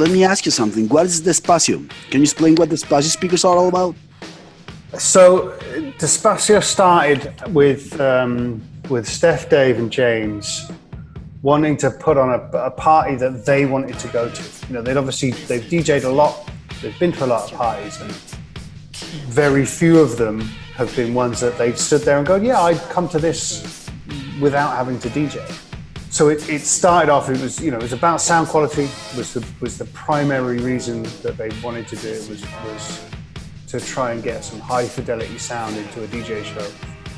let me ask you something. What is Despacio? Can you explain what Despacio speakers are all about? So Despacio started with Steph, Dave, and James wanting to put on a party that they wanted to go to. You know, they've DJ'd a lot, they've been to a lot of parties, and very few of them have been ones that they've stood there and go, yeah, I'd come to this without having to DJ. So it started off, it was about sound quality, was the primary reason that they wanted to do it, was to try and get some high fidelity sound into a DJ show.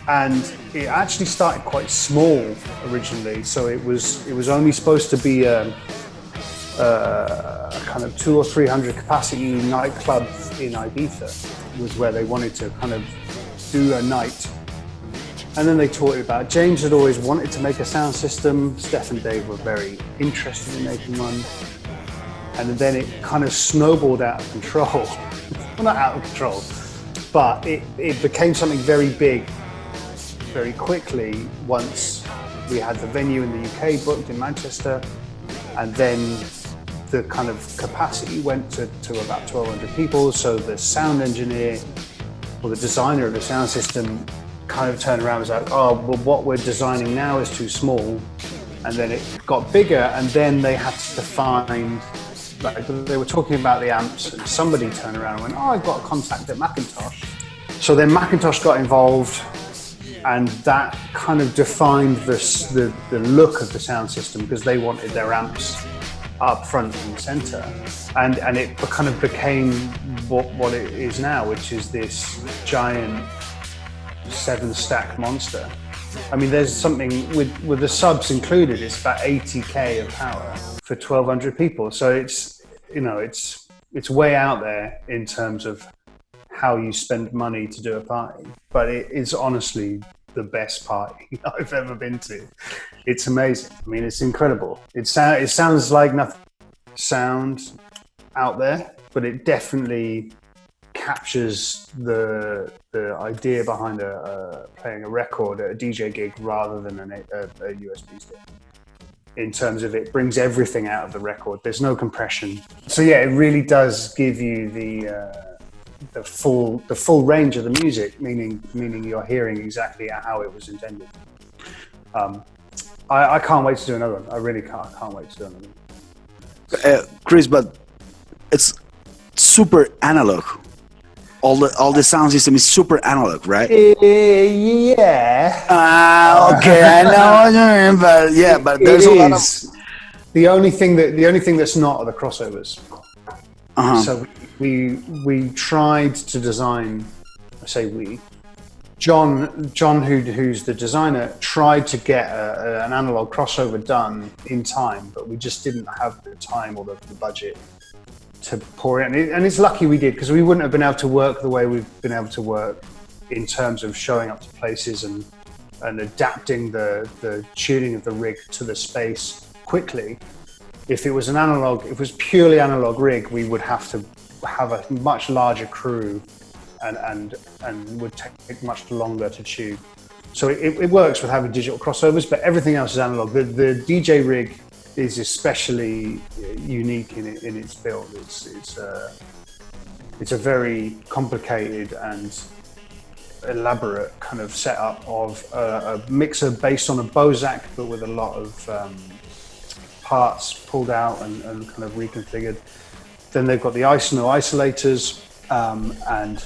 And it actually started quite small originally, so it was only supposed to be a kind of 200 or 300 capacity nightclub in Ibiza, was where they wanted to kind of do a night. And then they talked about, James had always wanted to make a sound system, Steph and Dave were very interested in making one. And then it kind of snowballed out of control. Well, not out of control, but it became something very big very quickly once we had the venue in the UK booked in Manchester, and then the kind of capacity went to about 1,200 people. So the sound engineer or the designer of the sound system kind of turned around and was like, oh, well, what we're designing now is too small. And then it got bigger, and then they had to find, like, they were talking about the amps, and somebody turned around and went, oh, I've got a contact at Macintosh. So then Macintosh got involved, and that kind of defined the look of the sound system, because they wanted their amps up front and center. And it kind of became what it is now, which is this giant 7-stack monster. I mean, there's something with the subs included, it's about 80k of power for 1,200 people. So it's way out there in terms of how you spend money to do a party, but it is honestly the best party I've ever been to. It's amazing. I mean, it's incredible. It sounds like nothing sound out there, but it definitely captures the idea behind playing a record at a DJ gig rather than a USB stick. In terms of, it brings everything out of the record. There's no compression. So yeah, it really does give you the full range of the music, meaning you're hearing exactly how it was intended. I can't wait to do another one. I really can't. I can't wait to do another one. Chris, but it's super analog. All the sound system is super analog, right? Yeah. Okay, I know what you mean, but yeah, but there's a lot of. The only thing that's not are the crossovers. Uh-huh. So we tried to design. I say we. John, who's the designer, tried to get an analog crossover done in time, but we just didn't have the time or the budget to pour it in. And it's lucky we did, because we wouldn't have been able to work the way we've been able to work in terms of showing up to places and adapting the tuning of the rig to the space quickly. If it was purely analog rig, we would have to have a much larger crew and would take much longer to tune. So it works with having digital crossovers, but everything else is analog. The DJ rig is especially unique in its build. It's a very complicated and elaborate kind of setup of a mixer based on a Bozak, but with a lot of parts pulled out and kind of reconfigured. Then they've got the Isono isolators and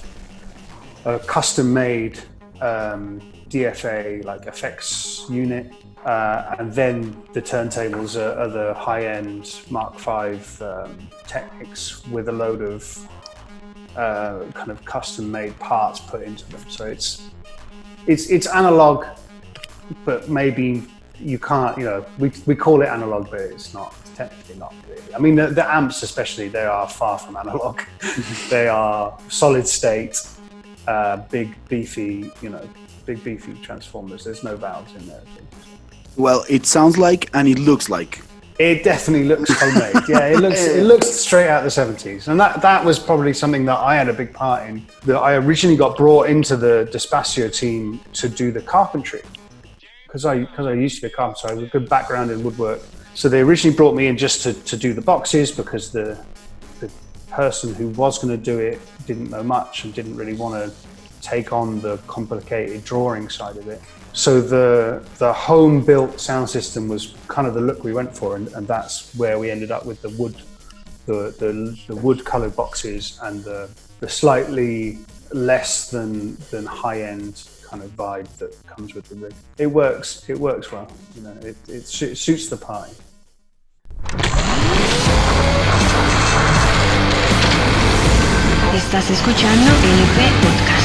a custom-made DFA like effects unit. And then the turntables are the high-end Mark V Technics with a load of kind of custom-made parts put into them. So it's analog, but maybe you can't. We call it analog, but it's not technically not really. I mean, the amps especially, they are far from analog. They are solid state, big beefy transformers. There's no valves in there. Well, it sounds like, and it looks like. It definitely looks homemade. Yeah, it looks straight out of the 70s. And that was probably something that I had a big part in. That I originally got brought into the Despacio team to do the carpentry. Because I used to be a carpenter, so I have a good background in woodwork. So they originally brought me in just to do the boxes because the person who was going to do it didn't know much and didn't really want to take on the complicated drawing side of it. So the home-built sound system was kind of the look we went for, and that's where we ended up with the wood-colored boxes and the slightly less than high-end kind of vibe that comes with the rig. It works well. You know, it suits the party. Estás escuchando Elepé Podcast.